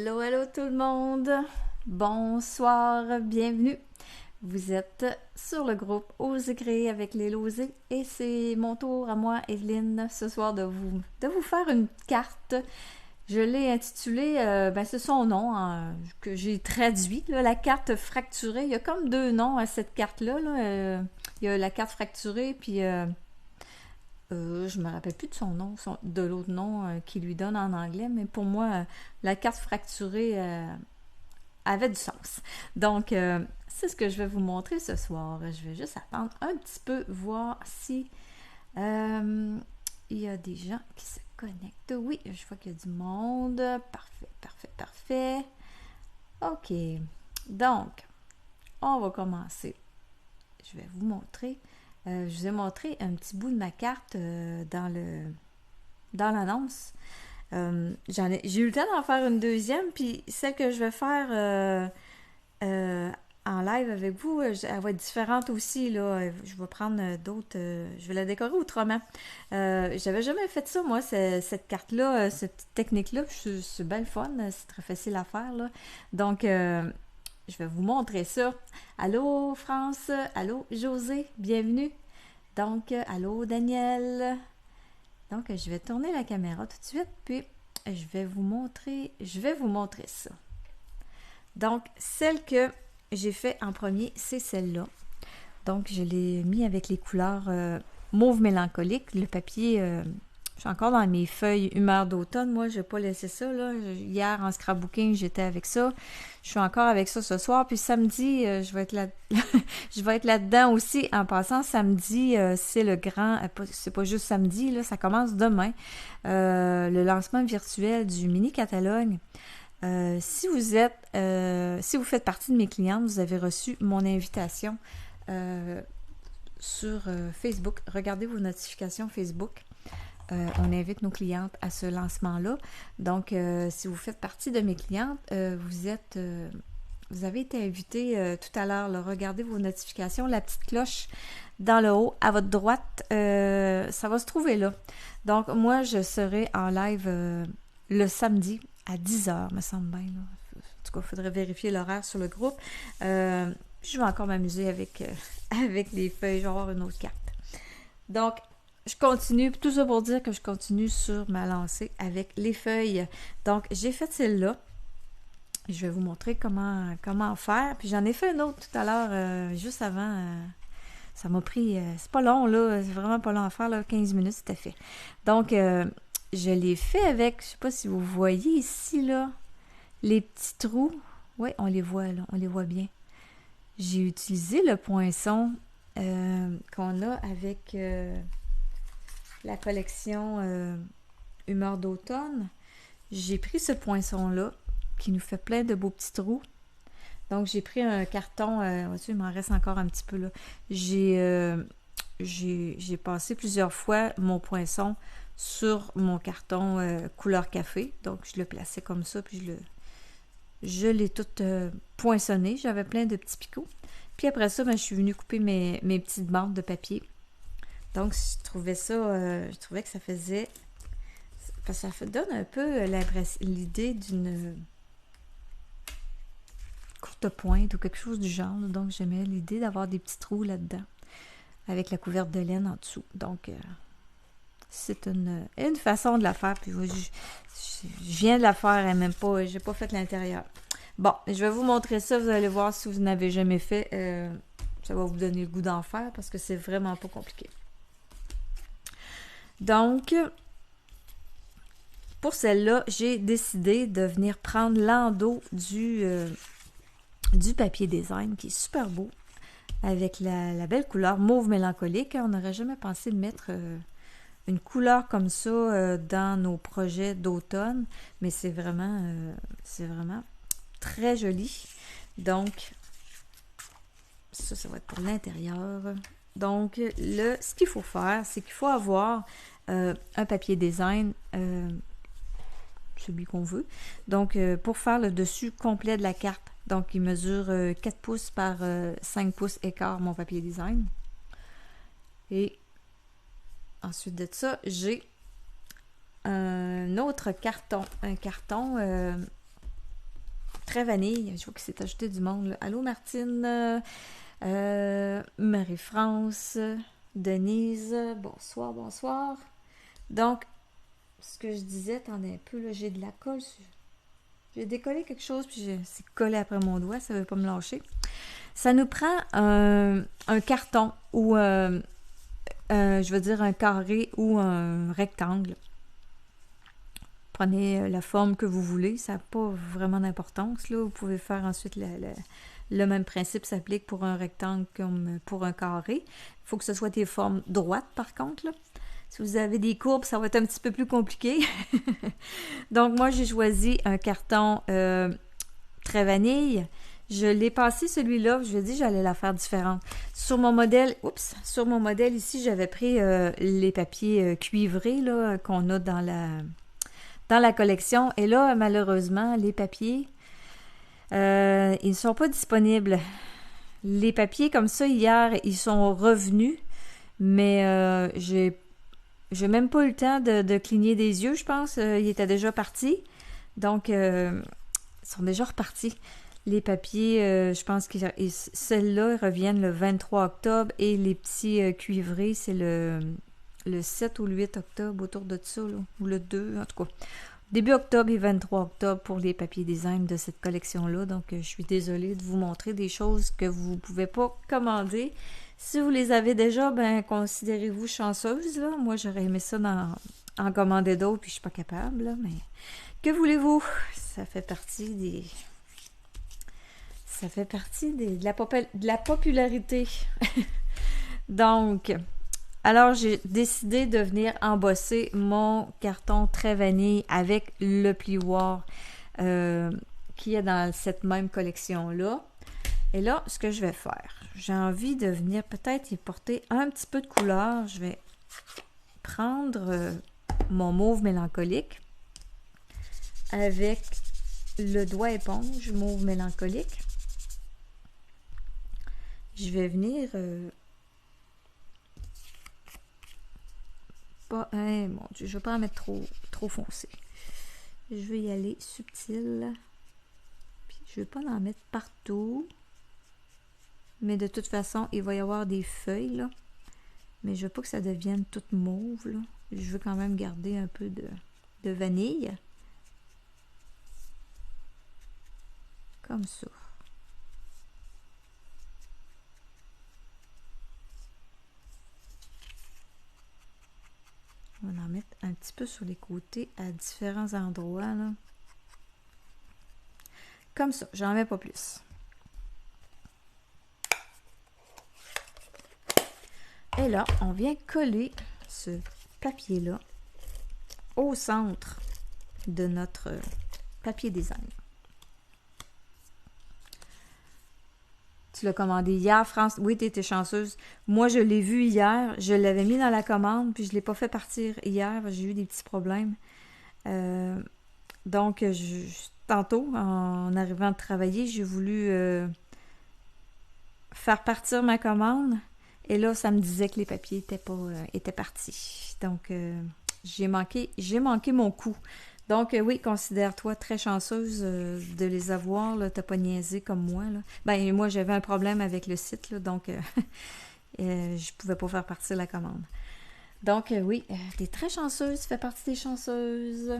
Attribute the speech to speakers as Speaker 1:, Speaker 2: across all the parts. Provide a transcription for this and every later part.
Speaker 1: Hello, hello tout le monde! Bonsoir, bienvenue! Vous êtes sur le groupe Osez créer avec les Losés et c'est mon tour à moi, Evelyne, ce soir de vous faire une carte. Je l'ai intitulée, c'est son nom que j'ai traduit, là, la carte fracturée. Il y a comme deux noms à cette carte-là. Il y a la carte fracturée, puis je me rappelle plus de son nom, de l'autre nom qu'il lui donne en anglais, mais pour moi, la carte fracturée avait du sens. Donc, c'est ce que je vais vous montrer ce soir. Je vais juste attendre un petit peu, voir si il y a des gens qui se connectent. Oui, je vois qu'il y a du monde. Parfait, parfait, parfait. OK. Donc, on va commencer. Je vais vous montrer. Je vous ai montré un petit bout de ma carte dans l'annonce. J'ai eu le temps d'en faire une deuxième, puis celle que je vais faire en live avec vous, elle va être différente aussi. Là. Je vais prendre d'autres. Je vais la décorer autrement. J'avais jamais fait ça, moi, cette carte-là, cette technique-là. C'est bien le fun, c'est très facile à faire. Là. Donc, je vais vous montrer ça. Allô, France. Allô, José. Bienvenue. Donc, allô, Daniel. Donc, je vais tourner la caméra tout de suite, puis je vais vous montrer ça. Donc, celle que j'ai fait en premier, c'est celle-là. Donc, je l'ai mis avec les couleurs mauve mélancolique. Le papier, je suis encore dans mes feuilles humeur d'automne. Moi, je n'ai pas laissé ça. Là. Hier, en scrapbooking, j'étais avec ça. Je suis encore avec ça ce soir. Puis samedi, je vais être là. Je vais être là-dedans aussi. En passant, samedi, c'est le grand. C'est pas juste samedi, là, ça commence demain. Le lancement virtuel du mini-catalogue. Si vous faites partie de mes clientes, vous avez reçu mon invitation sur Facebook. Regardez vos notifications Facebook. On invite nos clientes à ce lancement-là. Donc, si vous faites partie de mes clientes, vous avez été invité tout à l'heure. Là, regardez vos notifications, la petite cloche dans le haut, à votre droite, ça va se trouver là. Donc, moi, je serai en live le samedi à 10h, me semble bien. Là. En tout cas, il faudrait vérifier l'horaire sur le groupe. Je vais encore m'amuser avec les feuilles. Je vais avoir une autre carte. Donc, je continue, tout ça pour dire que je continue sur ma lancée avec les feuilles. Donc, j'ai fait celle-là. Je vais vous montrer comment faire. Puis j'en ai fait une autre tout à l'heure, juste avant. Ça m'a pris, c'est pas long là, c'est vraiment pas long à faire, là, 15 minutes, c'était fait. Donc, je l'ai fait avec, je sais pas si vous voyez ici, là, les petits trous. Oui, on les voit, là, on les voit bien. J'ai utilisé le poinçon qu'on a avec la collection Humeur d'automne. J'ai pris ce poinçon-là, qui nous fait plein de beaux petits trous. Donc, j'ai pris un carton, il m'en reste encore un petit peu, là. J'ai passé plusieurs fois mon poinçon sur mon carton couleur café. Donc, je le plaçais comme ça, puis je l'ai tout poinçonné. J'avais plein de petits picots. Puis après ça, je suis venue couper mes petites bandes de papier. Donc, je trouvais que ça faisait... Parce que ça donne un peu l'idée d'une courte pointe ou quelque chose du genre. Donc, j'aimais l'idée d'avoir des petits trous là-dedans avec la couverte de laine en dessous. Donc, c'est une façon de la faire. Puis, je viens de la faire et même pas, j'ai pas fait l'intérieur. Bon, je vais vous montrer ça. Vous allez voir si vous n'avez jamais fait. Ça va vous donner le goût d'en faire parce que c'est vraiment pas compliqué. Donc, pour celle-là, j'ai décidé de venir prendre l'endos du papier design qui est super beau avec la belle couleur mauve mélancolique. On n'aurait jamais pensé de mettre une couleur comme ça dans nos projets d'automne, mais c'est vraiment très joli. Donc, ça va être pour l'intérieur. Donc, ce qu'il faut faire, c'est qu'il faut avoir un papier design, celui qu'on veut. Donc, pour faire le dessus complet de la carte. Donc, il mesure 4 pouces par 5 pouces écart, mon papier design. Et ensuite de ça, j'ai un autre carton. Un carton très vanille. Je vois que c'est ajouté du monde, là. Allô, Martine, Marie-France, Denise, bonsoir, bonsoir. Donc, ce que je disais, attendez un peu, là, j'ai de la colle sur... J'ai décollé quelque chose, puis c'est collé après mon doigt, ça ne veut pas me lâcher. Ça nous prend un carton ou, je veux dire, un carré ou un rectangle. Prenez la forme que vous voulez, ça n'a pas vraiment d'importance, là. Vous pouvez faire ensuite le même principe s'applique pour un rectangle comme pour un carré. Il faut que ce soit des formes droites, par contre, là. Si vous avez des courbes, ça va être un petit peu plus compliqué. Donc, moi, j'ai choisi un carton très vanille. Je l'ai passé celui-là, je lui ai dit que j'allais la faire différente. Sur mon modèle ici, j'avais pris les papiers cuivrés là, qu'on a dans la collection. Et là, malheureusement, les papiers, ils ne sont pas disponibles. Les papiers comme ça, hier, ils sont revenus, mais j'ai même pas eu le temps de cligner des yeux, je pense. Ils étaient déjà partis. Donc, ils sont déjà repartis. Les papiers, je pense que celles-là reviennent le 23 octobre et les petits cuivrés, c'est le 7 ou le 8 octobre, autour de ça, là, ou le 2, en tout cas. Début octobre et 23 octobre pour les papiers design de cette collection-là. Donc, je suis désolée de vous montrer des choses que vous ne pouvez pas commander. Si vous les avez déjà, ben considérez-vous chanceuse, là. Moi, j'aurais aimé ça en commander d'autres, puis je suis pas capable, là, mais que voulez-vous? Ça fait partie de la popularité. Donc, alors j'ai décidé de venir embosser mon carton très vanille avec le plioir qui est dans cette même collection-là. Et là, ce que je vais faire, j'ai envie de venir peut-être y porter un petit peu de couleur. Je vais prendre mon mauve mélancolique avec le doigt éponge mauve mélancolique. Je vais venir mon Dieu, je ne vais pas en mettre trop foncé. Je vais y aller subtil. Puis je ne vais pas en mettre partout. Mais de toute façon, il va y avoir des feuilles, là. Mais je veux pas que ça devienne tout mauve, là. Je veux quand même garder un peu de vanille. Comme ça. On va en mettre un petit peu sur les côtés à différents endroits, là. Comme ça, j'en mets pas plus. Et là, on vient coller ce papier-là au centre de notre papier design. Tu l'as commandé hier, France? Oui, tu étais chanceuse. Moi, je l'ai vu hier. Je l'avais mis dans la commande, puis je ne l'ai pas fait partir hier. J'ai eu des petits problèmes. Donc, tantôt, en arrivant de travailler, j'ai voulu faire partir ma commande. Et là, ça me disait que les papiers étaient partis. Donc, j'ai manqué mon coup. Donc, oui, considère-toi très chanceuse de les avoir. Tu n'as pas niaisé comme moi. Là. Ben, moi, j'avais un problème avec le site, là, donc je ne pouvais pas faire partir la commande. Donc, oui, tu es très chanceuse, tu fais partie des chanceuses.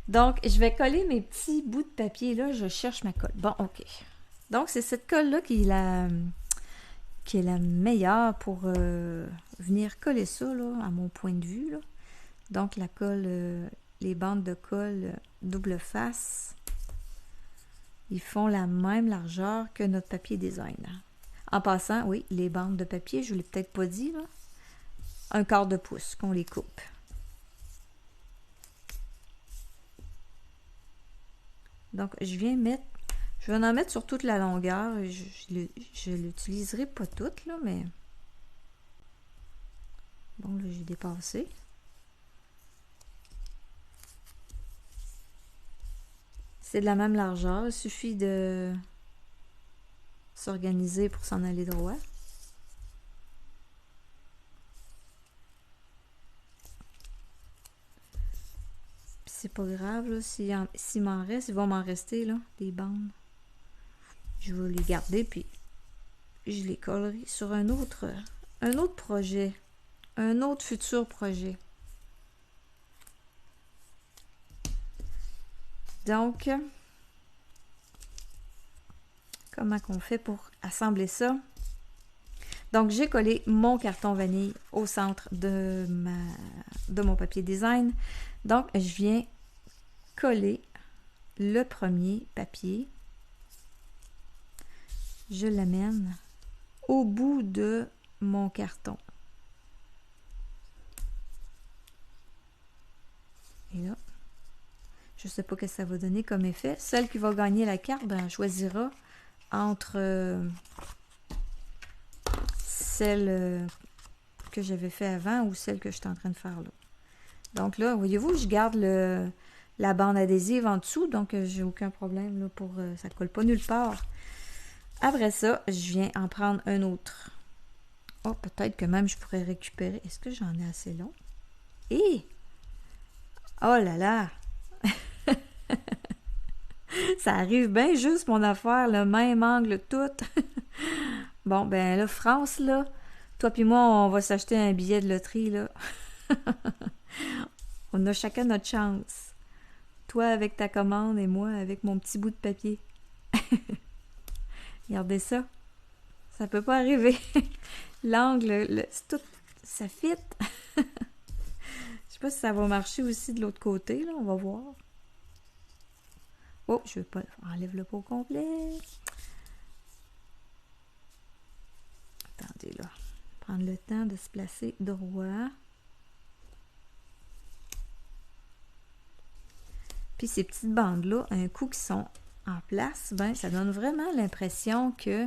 Speaker 1: Donc, je vais coller mes petits bouts de papier. Là, je cherche ma colle. Bon, OK. Donc, c'est cette colle-là qui est la meilleure pour venir coller ça, là, à mon point de vue. Là. Donc, la colle, les bandes de colle double face, ils font la même largeur que notre papier design. En passant, oui, les bandes de papier, je ne l'ai peut-être pas dit, là, 1/4 de pouce qu'on les coupe. Donc, je vais en mettre sur toute la longueur. Je l'utiliserai pas toute, là, mais... Bon, là, j'ai dépassé. C'est de la même largeur. Il suffit de s'organiser pour s'en aller droit. C'est c'est pas grave, là. S'il m'en reste, il va m'en rester, là, des bandes. Je vais les garder, puis je les collerai sur un autre projet. Un autre futur projet. Donc, comment qu'on fait pour assembler ça? Donc, j'ai collé mon carton vanille au centre de mon papier design. Donc, je viens coller le premier papier. Je l'amène au bout de mon carton. Et là, je ne sais pas ce que ça va donner comme effet. Celle qui va gagner la carte, ben, elle choisira entre celle que j'avais fait avant ou celle que je suis en train de faire là. Donc là, voyez-vous, je garde la bande adhésive en dessous, donc j'ai aucun problème là, pour ça ne colle pas nulle part. Après ça, je viens en prendre un autre. Oh, peut-être que même je pourrais récupérer. Est-ce que j'en ai assez long? Et oh là là! Ça arrive bien juste mon affaire, le même angle tout. Bon, ben là, France, là, toi puis moi, on va s'acheter un billet de loterie, là. On a chacun notre chance. Toi avec ta commande et moi avec mon petit bout de papier. Regardez ça. Ça peut pas arriver. L'angle, c'est tout, ça fit. Je sais pas si ça va marcher aussi de l'autre côté, là. On va voir. Oh, je veux pas... Enlève le pot complet. Attendez, là. Prendre le temps de se placer droit. Puis ces petites bandes-là, un coup qui sont en place, ben, ça donne vraiment l'impression que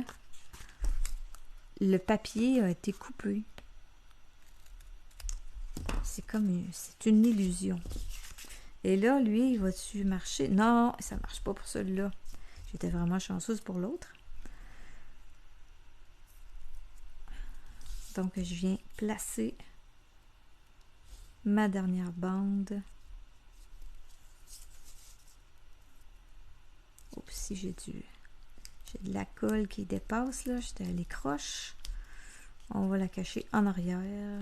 Speaker 1: le papier a été coupé. C'est comme... c'est une illusion. Et là, lui, il va-tu marcher? Non, ça marche pas pour celui-là. J'étais vraiment chanceuse pour l'autre. Donc, je viens placer ma dernière bande. Oups, si j'ai de la colle qui dépasse, là. J'étais à l'écroche. On va la cacher en arrière.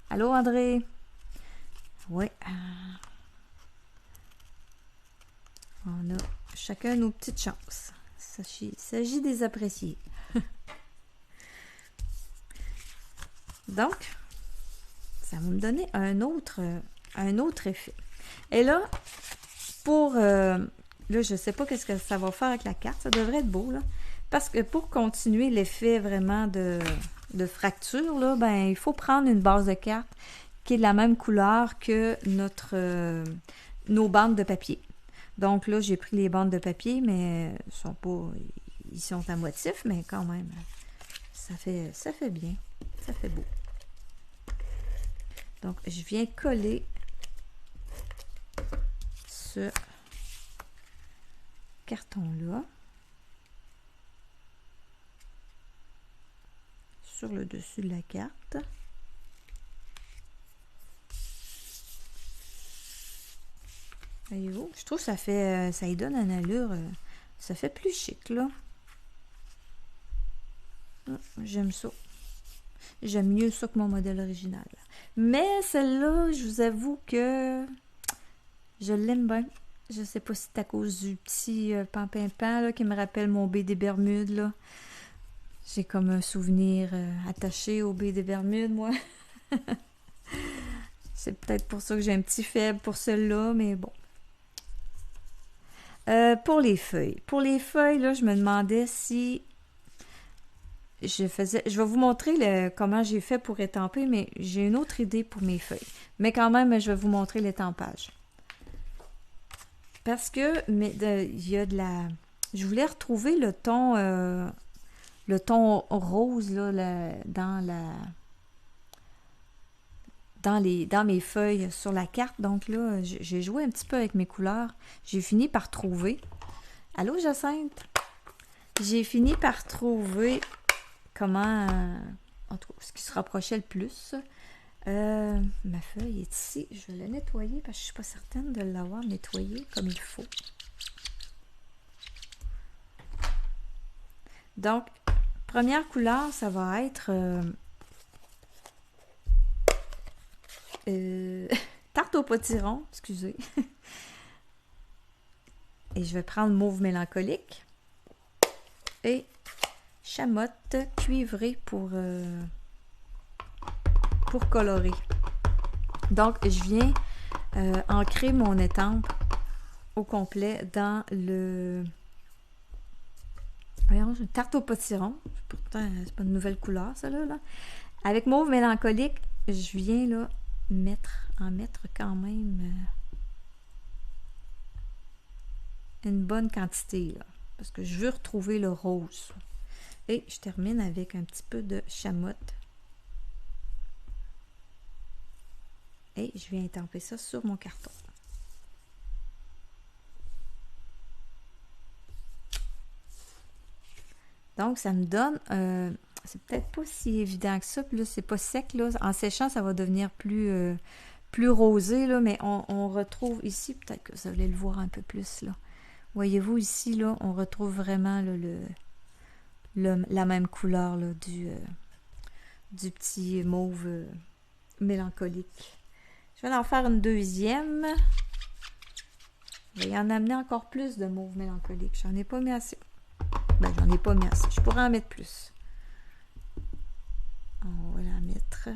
Speaker 1: Allô, André? Oui. On a chacun nos petites chances. Il s'agit de les apprécier. Donc, ça va me donner un autre effet. Et là, là, je ne sais pas qu'est-ce que ça va faire avec la carte. Ça devrait être beau, là. Parce que pour continuer l'effet vraiment de fracture, là, ben, il faut prendre une base de carte qui est de la même couleur que nos bandes de papier. Donc là, j'ai pris les bandes de papier, mais ils sont à motif, mais quand même, ça fait bien. Ça fait beau. Donc, je viens coller ce carton-là sur le dessus de la carte. Voyez-vous, je trouve que ça y donne une allure, ça fait plus chic, là. J'aime ça. J'aime mieux ça que mon modèle original. Mais celle-là, je vous avoue que je l'aime bien. Je sais pas si c'est à cause du petit pampimpan là, qui me rappelle mon baie des Bermudes, là. J'ai comme un souvenir attaché au baie des Bermudes, moi. C'est peut-être pour ça que j'ai un petit faible pour celle-là, mais bon. Pour les feuilles. Pour les feuilles, là, je me demandais si je vais vous montrer comment j'ai fait pour étamper, mais j'ai une autre idée pour mes feuilles. Mais quand même, je vais vous montrer l'étampage. Parce que il y a de la... Je voulais retrouver le ton rose là, dans mes feuilles sur la carte. Donc là, j'ai joué un petit peu avec mes couleurs. J'ai fini par trouver. Allô, Jacinthe? J'ai fini par trouver comment, en tout cas, ce qui se rapprochait le plus. Ma feuille est ici. Je vais la nettoyer parce que je suis pas certaine de l'avoir nettoyée comme il faut. Donc, première couleur, ça va être tarte au potiron, excusez. Et je vais prendre mauve mélancolique et chamotte cuivrée pour colorer. Donc, je viens ancrer mon étampe au complet dans le... Voyons, une tarte au potiron. Pourtant, c'est pas une nouvelle couleur, ça, là. Avec mauve mélancolique, je viens, là, en mettre quand même une bonne quantité, là. Parce que je veux retrouver le rose. Et je termine avec un petit peu de chamotte. Et je viens étamper ça sur mon carton. Donc, ça me donne... c'est peut-être pas si évident que ça. Puis là, c'est pas sec. Là. En séchant, ça va devenir plus rosé. Là, mais on retrouve ici, peut-être que vous allez le voir un peu plus. Là. Voyez-vous ici, là, on retrouve vraiment là, la même couleur là, du petit mauve mélancolique. Je vais en faire une deuxième. Je vais y en amener encore plus de mauve mélancolique. J'en ai pas mis assez. Ben, j'en ai pas mis assez. Je pourrais en mettre plus. On va la mettre.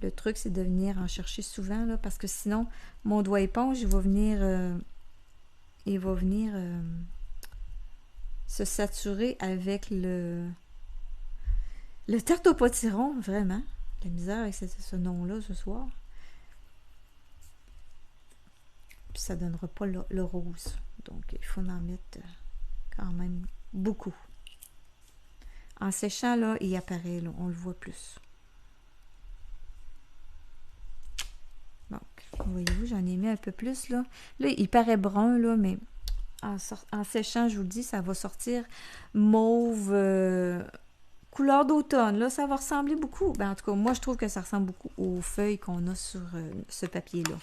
Speaker 1: Le truc, c'est de venir en chercher souvent, là, parce que sinon, mon doigt éponge, il va venir se saturer avec le tarte au potiron, vraiment. La misère avec ce nom-là ce soir. Puis ça donnera pas le rose. Donc, il faut en mettre quand même beaucoup. En séchant, là, il apparaît, là, on le voit plus. Donc, voyez-vous, j'en ai mis un peu plus, là. Là, il paraît brun, là, mais en séchant, je vous le dis, ça va sortir mauve, couleur d'automne. Là, ça va ressembler beaucoup. Ben, en tout cas, moi, je trouve que ça ressemble beaucoup aux feuilles qu'on a sur ce papier-là.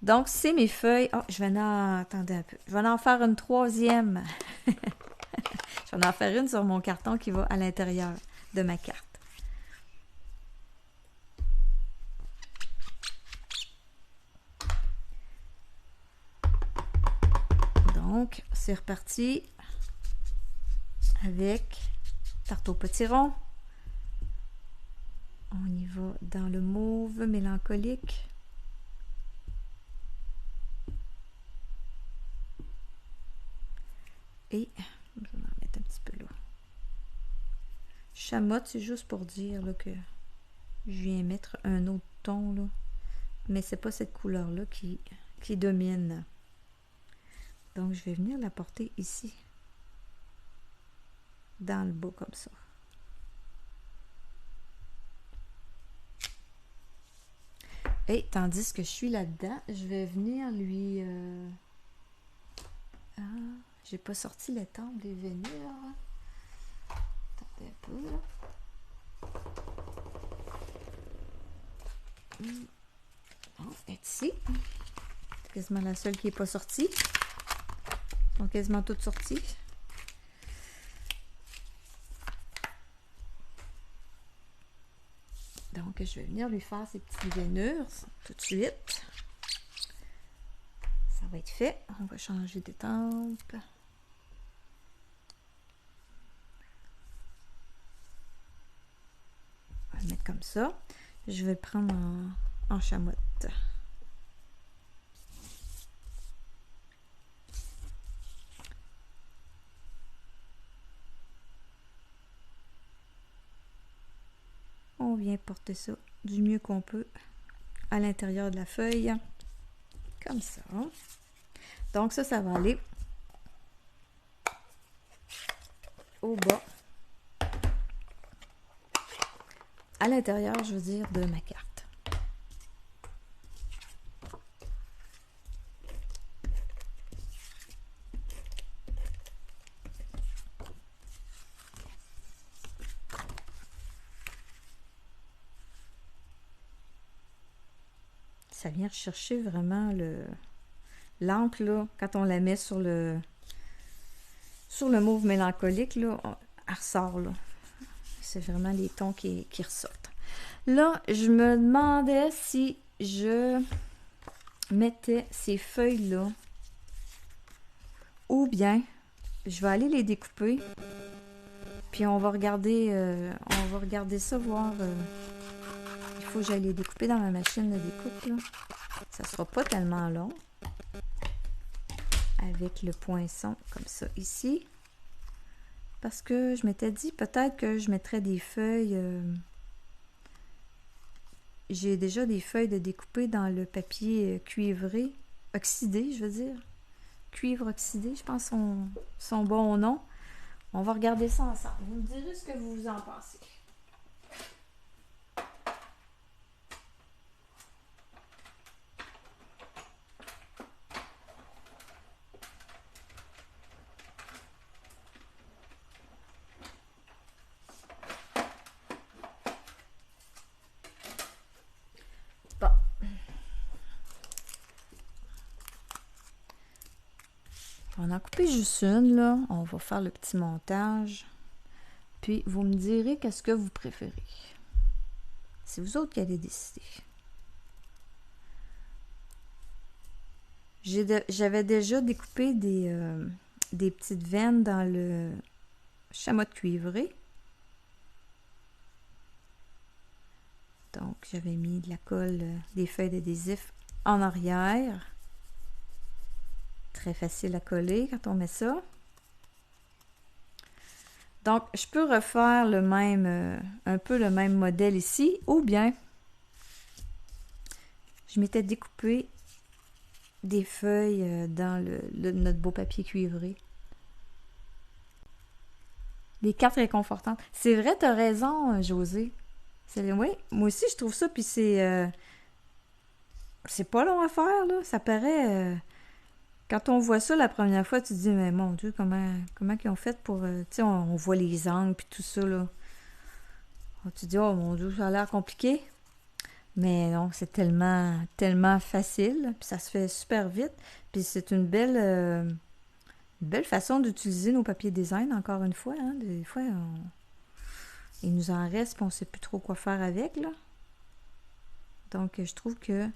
Speaker 1: Donc, c'est mes feuilles. Oh, je vais en... Attendez un peu. Je vais en faire une troisième. Je vais en faire une sur mon carton qui va à l'intérieur de ma carte. Donc, c'est reparti avec tarte au potiron. On y va dans le mauve mélancolique. Et je vais en mettre un petit peu là. Chamotte, c'est juste pour dire là, que je viens mettre un autre ton, là. Mais c'est pas cette couleur-là qui domine. Donc, je vais venir la porter ici. Dans le bas, comme ça. Et tandis que je suis là-dedans, je vais venir lui... Ah, j'ai pas sorti l'étampe des vénures. Attendez un peu, là. Oh, elle est ici. C'est quasiment la seule qui n'est pas sortie. Elles sont quasiment toutes sorties. Donc, je vais venir lui faire ces petites vénures tout de suite. Ça va être fait. On va changer d'étampe. On va le mettre comme ça. Je vais le prendre en chamotte. On vient porter ça du mieux qu'on peut à l'intérieur de la feuille. Comme ça. Donc ça va aller au bas. À l'intérieur, je veux dire, de ma carte. ça vient rechercher vraiment l'encre, là, quand on la met sur le mauve mélancolique, là, elle ressort, là. C'est vraiment les tons qui ressortent. Là, je me demandais si je mettais ces feuilles-là ou bien je vais aller les découper puis on va regarder ça, voir il faut que j'aille les découper dans ma machine de découpe, là. Ça sera pas tellement long avec le poinçon comme ça ici, parce que je m'étais dit peut-être que je mettrais des feuilles. J'ai déjà des feuilles de découper dans le papier cuivré, oxydé, je veux dire. Cuivre oxydé, je pense son bon nom. On va regarder ça ensemble. Vous me direz ce que vous en pensez. Bon. On a coupé juste une, là. On va faire le petit montage. Puis, vous me direz qu'est-ce que vous préférez. C'est vous autres qui allez décider. J'avais déjà découpé des petites veines dans le chamois cuivré. Donc, j'avais mis de la colle, des feuilles d'adhésif en arrière. Très facile à coller quand on met ça. Donc, je peux refaire le même, un peu le même modèle ici, ou bien je m'étais découpé des feuilles dans notre beau papier cuivré. Les cartes réconfortantes. C'est vrai, t'as raison, José. Oui, moi aussi, je trouve ça, puis c'est pas long à faire, là. Ça paraît... quand on voit ça la première fois, tu te dis, mais mon Dieu, comment ils ont fait pour... tu sais, on voit les angles, puis tout ça, là. Tu te dis, oh mon Dieu, ça a l'air compliqué. Mais non, c'est tellement facile, puis ça se fait super vite. Puis c'est une belle façon d'utiliser nos papiers design, encore une fois. Hein. Des fois, il nous en reste, puis on ne sait plus trop quoi faire avec, là. Donc, je trouve que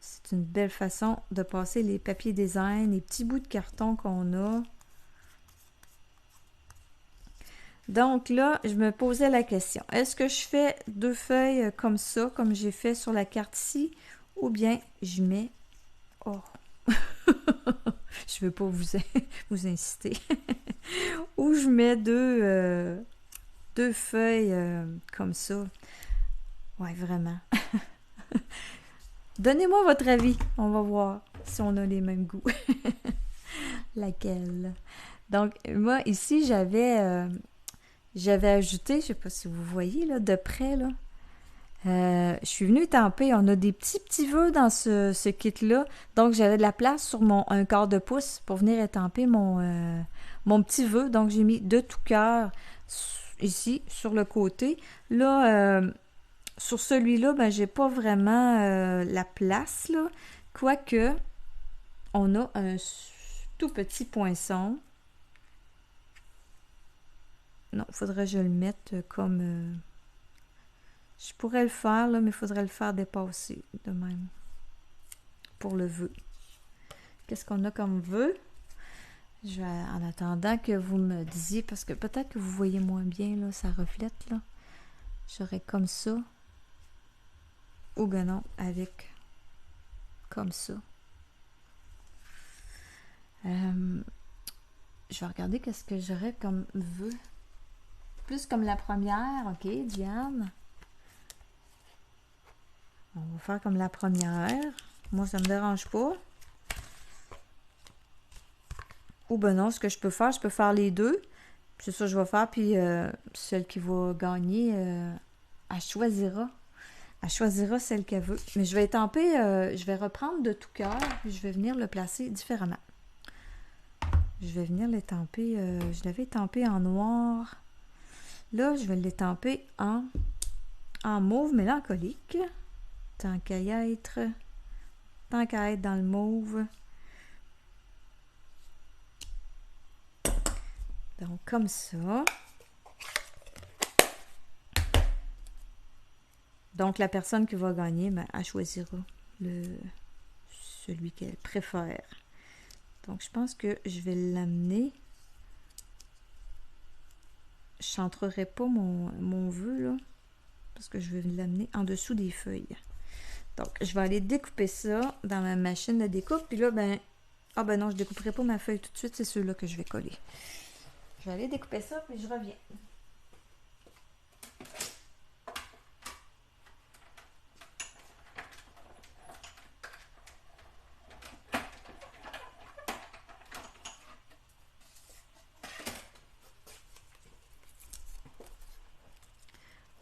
Speaker 1: c'est une belle façon de passer les papiers design, les petits bouts de carton qu'on a. Donc là, je me posais la question. Est-ce que je fais 2 feuilles comme ça, comme j'ai fait sur la carte ici, ou bien je mets... Oh! Je ne veux pas vous inciter. Ou je mets deux feuilles comme ça. Ouais, vraiment. Donnez-moi votre avis. On va voir si on a les mêmes goûts. Laquelle? Donc, moi, ici, j'avais ajouté, je ne sais pas si vous voyez, là, de près, là. Je suis venue étamper. On a des petits vœux dans ce kit-là. Donc, j'avais de la place sur un quart de pouce pour venir étamper mon petit vœu. Donc, j'ai mis de tout cœur ici, sur le côté. Là, sur celui-là, ben, j'ai pas vraiment la place, là. Quoique, on a un tout petit poinçon. Non, il faudrait que je le mette comme... je pourrais le faire, là, mais il faudrait le faire dépasser de même. Pour le vœu. Qu'est-ce qu'on a comme vœu? Je vais, en attendant que vous me disiez, parce que peut-être que vous voyez moins bien, là, ça reflète, là. J'aurais comme ça. Ou ben non, avec comme ça. Je vais regarder qu'est-ce que j'aurais comme vœu. Plus comme la première, ok, Diane. On va faire comme la première. Moi, ça me dérange pas. Ou ben non, ce que je peux faire les deux. C'est ça que je vais faire. Puis celle qui va gagner, elle choisira. Elle choisira celle qu'elle veut. Mais je vais étamper, je vais reprendre de tout cœur. Puis je vais venir le placer différemment. Je vais venir l'étamper. Je l'avais étampé en noir. Là, je vais l'étamper en mauve mélancolique. Tant qu'à y être. Tant qu'à être dans le mauve. Donc, comme ça. Donc, la personne qui va gagner, ben, elle choisira celui qu'elle préfère. Donc, je pense que je vais l'amener. Je ne centrerai pas mon vœu, là, parce que je vais l'amener en dessous des feuilles. Donc, je vais aller découper ça dans ma machine de découpe. Puis là, ben, ah ben non, je ne découperai pas ma feuille tout de suite. C'est ceux-là que je vais coller. Je vais aller découper ça, puis je reviens.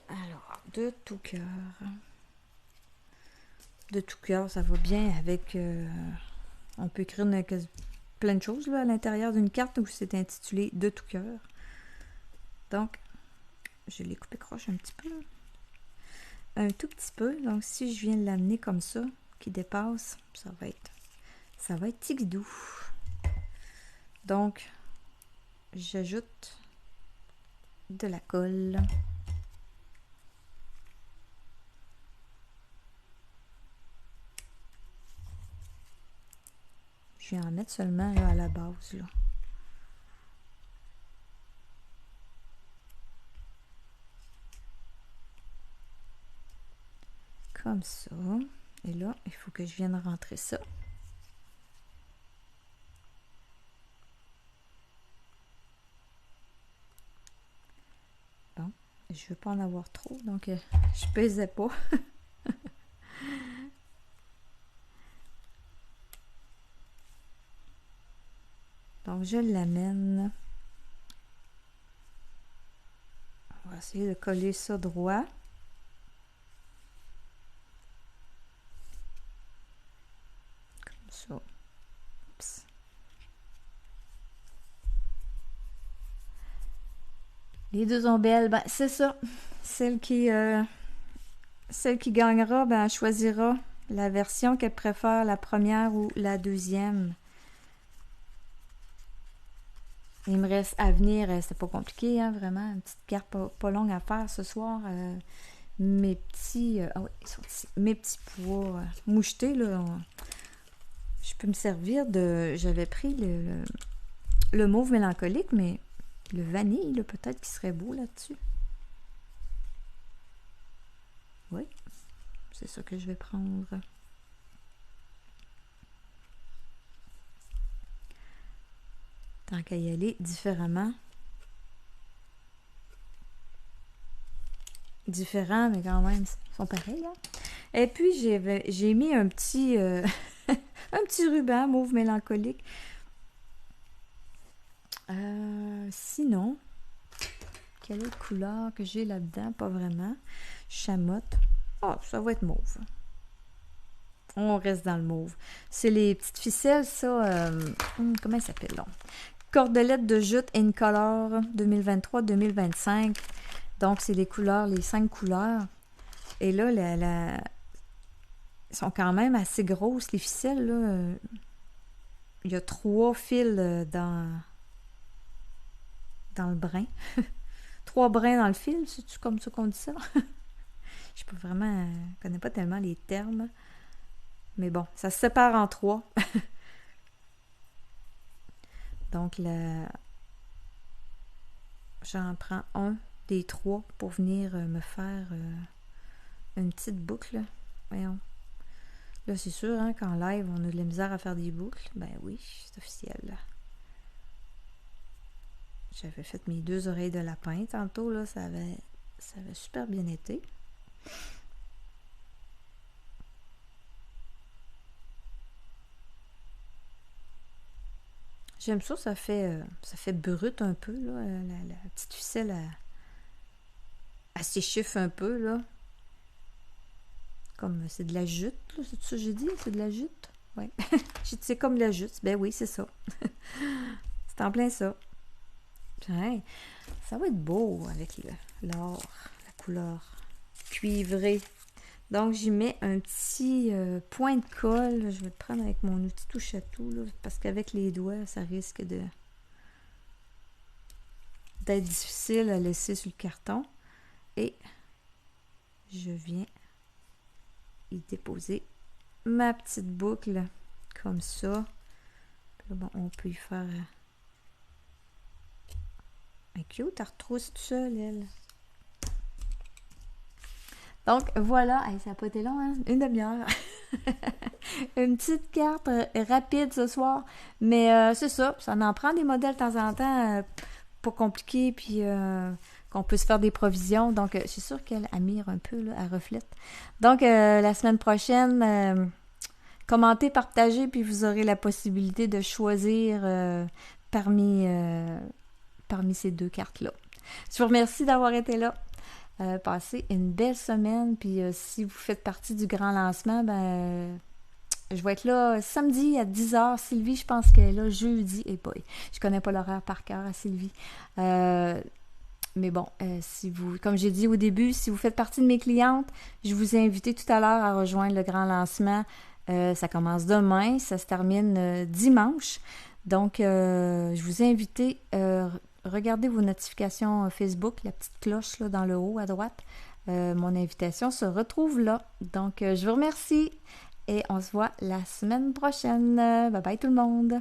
Speaker 1: Alors, de tout cœur. De tout cœur, ça va bien avec... on peut écrire plein de choses là, à l'intérieur d'une carte où c'est intitulé « De tout cœur ». Donc, je l'ai coupé croche un petit peu. Un tout petit peu. Donc, si je viens de l'amener comme ça, qui dépasse, ça va être tigidou. Donc, j'ajoute de la colle. Je vais en mettre seulement là, à la base. Là. Comme ça. Et là, il faut que je vienne rentrer ça. Bon, je ne veux pas en avoir trop, donc je pesais pas. Donc, je l'amène. On va essayer de coller ça droit. Comme ça. Oups. Les deux sont belles. Ben, c'est ça. Celle qui gagnera, ben, elle choisira la version qu'elle préfère, la première ou la deuxième. Il me reste à venir, c'est pas compliqué, hein, vraiment, une petite carte pas longue à faire ce soir. Mes petits, ah oui, ils sont ici. Mes petits pois mouchetés, là, je peux me servir de, j'avais pris le mauve mélancolique, mais le vanille, là, peut-être qu'il serait beau là-dessus. Oui, c'est ça que je vais prendre. Tant qu'à y aller différemment. Différents, mais quand même, ils sont pareils. Hein? Et puis, j'ai mis un petit, un petit ruban mauve mélancolique. Sinon, quelle autre couleur que j'ai là-dedans? Pas vraiment. Chamotte. Ah, ça va être mauve. On reste dans le mauve. C'est les petites ficelles, ça. Comment ça s'appelle, là? Cordelette de jute Incolor 2023-2025. Donc, c'est les couleurs, les 5 couleurs. Et là, elles sont quand même assez grosses, les ficelles. Là. Il y a 3 fils dans le brin. 3 brins dans le fil, c'est comme ça qu'on dit ça? Je peux vraiment... Je connais pas tellement les termes. Mais bon, ça se sépare en 3. Donc, j'en prends un des 3 pour venir me faire une petite boucle. Voyons. Là, c'est sûr, hein, qu'en live, on a de la misère à faire des boucles. Ben oui, c'est officiel. J'avais fait mes 2 oreilles de lapin tantôt, là, ça avait super bien été. J'aime ça, ça fait brut un peu, là, la petite ficelle, elle s'échiffe un peu, là. Comme c'est de la jute, là, c'est ça que j'ai dit? C'est de la jute? Oui. C'est comme de la jute. Ben oui, c'est ça. C'est en plein ça. Hein, ça va être beau avec l'or, la couleur cuivrée. Donc, j'y mets un petit point de colle. Je vais le prendre avec mon outil touche à tout, là, parce qu'avec les doigts, ça risque d'être difficile à laisser sur le carton. Et je viens y déposer ma petite boucle comme ça. Puis là, bon, on peut y faire un cute, elle retrousse tout seul, elle. Donc, voilà. Hey, ça n'a pas été long, hein? Une demi-heure. Une petite carte rapide ce soir. Mais c'est ça. Ça en prend des modèles de temps en temps. Pas compliqués. Puis qu'on peut se faire des provisions. Donc, je suis sûre qu'elle mire un peu. Là, elle reflète. Donc, la semaine prochaine, commentez, partagez. Puis vous aurez la possibilité de choisir parmi ces deux cartes-là. Je vous remercie d'avoir été là. Passez une belle semaine. Puis si vous faites partie du grand lancement, ben je vais être là samedi à 10h. Sylvie, je pense qu'elle est là jeudi. Et boy, je connais pas l'horaire par cœur à Sylvie. Mais bon, si vous, comme j'ai dit au début, si vous faites partie de mes clientes, je vous ai invité tout à l'heure à rejoindre le grand lancement. Ça commence demain, ça se termine dimanche. Donc, je vous ai invité, regardez vos notifications Facebook, la petite cloche là, dans le haut à droite. Mon invitation se retrouve là. Donc, je vous remercie et on se voit la semaine prochaine. Bye bye tout le monde!